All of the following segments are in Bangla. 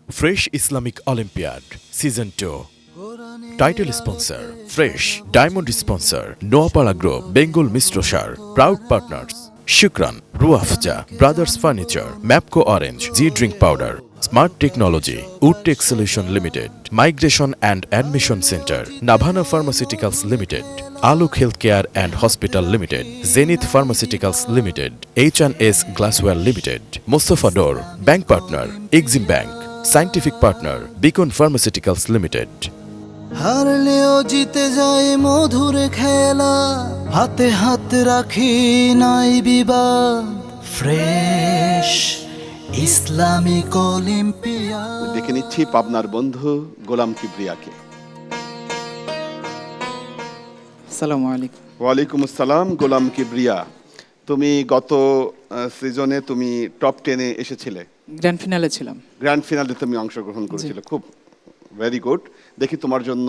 Fresh Islamic Olympiad Season 2. Title sponsor Fresh. Diamond sponsor Noapara Group, Bengal Mistrosar. Proud partners Shukran, Ruafja, Brothers Furniture, Mapco Orange, G Drink Powder, Smart Technology, Woodtech Solution Limited, Migration and Admission Center, Navana Pharmaceuticals Limited, Aluk Healthcare and Hospital Limited, Zenith Pharmaceuticals Limited, H&S Glassware Limited, Mustafa Dor, Bank Partner, Exim Bank, Scientific Partner, Beacon Pharmaceuticals Limited. হারলেও জিতে যায় মধুর খেলা, হাতে হাত রাখি নাই বিবাদ। Fresh Islamic olympiad. ডেকে নিচ্ছি পাবনার বন্ধু গোলাম কিবরিয়াকে। আসসালামু আলাইকুম। ওয়ালাইকুম আসসালাম। গোলাম কিবরিয়া, তুমি গত সিজনে তুমি টপ 10-এ এসেছিলে, গ্র্যান্ড ফিনালে ছিলাম। গ্র্যান্ড ফিনালে তুমি অংশগ্রহণ করেছিলে, খুব ভেরি গুড। দেখি তোমার জন্য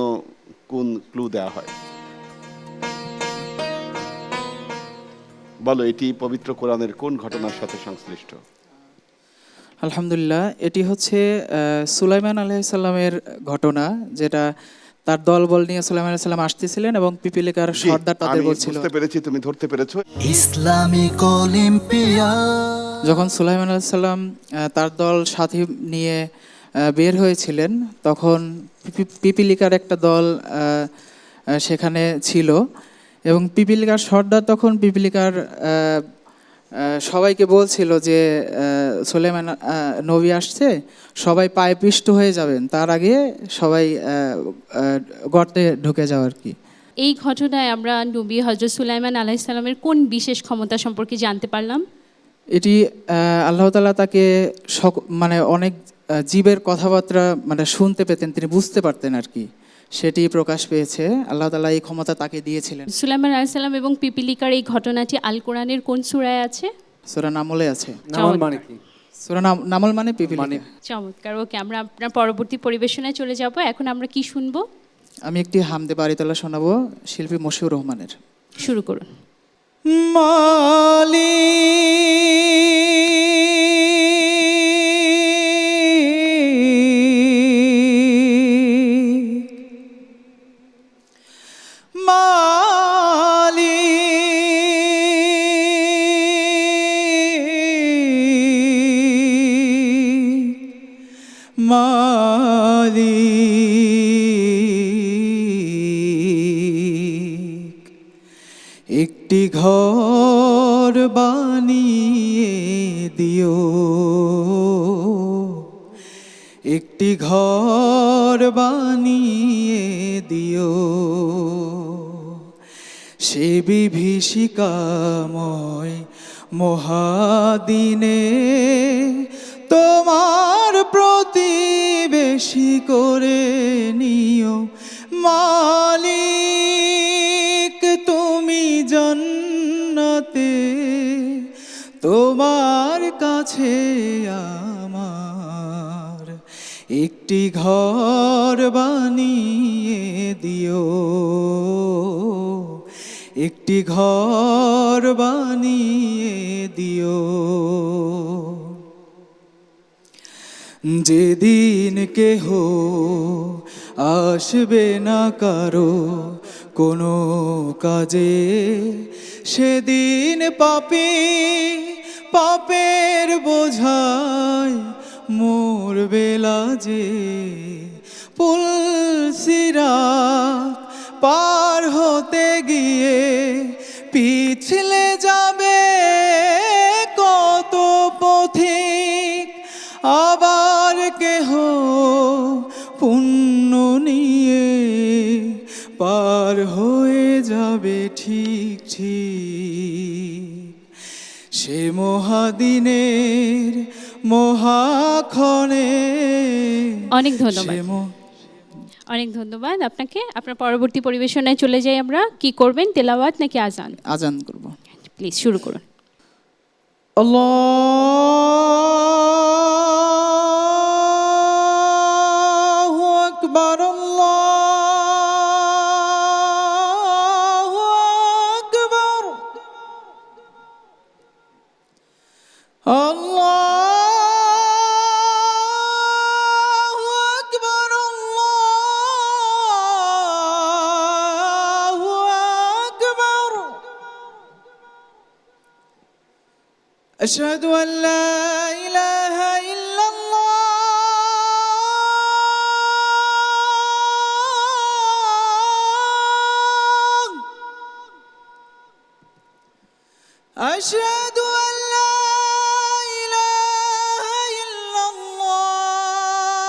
কোন ক্লু দেওয়া হয়। বলো, এটি পবিত্র কোরআনের কোন ঘটনার সাথে সংশ্লিষ্ট? আলহামদুলিল্লাহ, এটি হচ্ছে সুলাইমান আলাইহিস সালামের ঘটনা, যেটা তার দলবল নিয়ে সুলাইমান আলাইহিস সালাম আসতেছিলেন এবং পিপিলিকার সর্দার তাদের বলছিল। বুঝতে পেরেছি, তুমি ধরতে পেরেছো। Islamic olympiad. যখন সুলাইমান আলাইহিস সালাম তার দল সাথী নিয়ে বের হয়েছিলেন, তখন পিপিলিকার একটা দল সেখানে ছিল এবং পিপিলিকার সর্দার তখন পিপিলিকার সবাইকে বলছিল যে সুলাইমান নবী আসছে, সবাই পায়ে পিষ্ট হয়ে যাবেন, তার আগে সবাই গর্তে ঢুকে যাওয়ার কি। এই ঘটনায় আমরা নবী হযরত সুলাইমান আলাইহিস সালামের কোন বিশেষ ক্ষমতা সম্পর্কে জানতে পারলাম? এটি আল্লাহ তাআলা তাকে মানে অনেক জীবের কথাবার্তা মানে শুনতে পেতেন, তিনি বুঝতে পারতেন আর কি, সেটি প্রকাশ পেয়েছে। আল্লাহ তাআলা এই ক্ষমতা তাকে দিয়েছিলেন। সুলাইমান আলাইহিস সালাম এবং পিপিলিকার এই ঘটনাটি আল কোরআনের কোন সূরায় আছে? সূরা নামলে আছে। নামল মানে কি? সূরা নামল মানে পিপিলিকা। চমৎকার। ওকে, আমরা আপনার পরবর্তী পরিবেশনায় চলে যাব। এখন আমরা কি শুনবো? আমি একটি হামদে বারিতলা শোনাবো শিল্পী মশিউর রহমানের। শুরু করুন। একটি ঘর বানিয়ে দিও, একটি ঘর বানিয়ে দিও, সে বিভীষিকাময় মহাদিনে তোমার প্রতিবেশী করে নিও। মালিক তুমি জান্নাতে, তোমার কাছে আমার একটি ঘর বানিয়ে দিও, একটি ঘর বানিয়ে দিও। যেদিন কেহ আসবে না কারো কোনো কাজে, সেদিন পাপী পাপের বোঝায় মরবে লাজে। পুলসিরাত পার হতে গিয়ে পিছলে যাবে কত পথিক, আবার কেহ পুণ্য নিয়ে পার হয়ে যাবে ঠিক ঠিক। সে মহাদিনের মহাক্ষণে। অনেক ধন্যবাদ, অনেক ধন্যবাদ আপনাকে। আপনার পরবর্তী পরিবেশনায় চলে যাই আমরা। কি করবেন, তেলাওয়াত নাকি আজান? আজান করব। প্লিজ শুরু করুন। আল্লাহু আকবার, আল্লাহু আকবার, আল্লাহ أشهد أن لا إله إلا الله أشهد أن لا إله إلا الله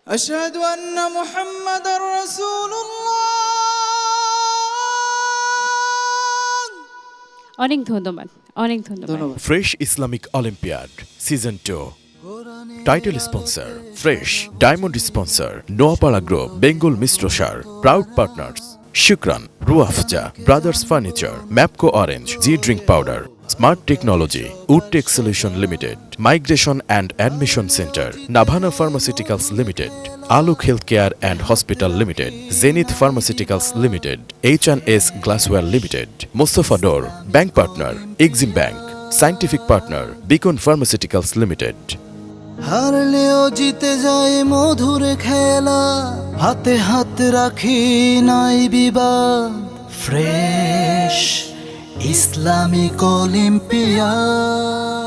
أشهد أن محمد رسول الله অনেক ধন্যবাদ, অনেক ধন্যবাদ। ধন্যবাদ। Fresh Islamic olympiad season 2 title sponsor fresh diamond sponsor Noapara group Bengal মিশ্র সার প্রাউড পার্টনার্স শুক্রান Rooh Afza brothers furniture Mapco orange G drink powder smart technology Woodtech solution limited migration and admission centre Navana pharmaceuticals limited Alok health care and hospital limited Zenith pharmaceuticals limited H&S glassware limited Mostafa door bank partner Exim bank scientific partner Beacon pharmaceuticals limited হারলেও জিতে যায় মধুর খেলা হাতে হাত রাখি নাই বিবাদ ফ্রেশ ইসলামিক অলিম্পিয়াড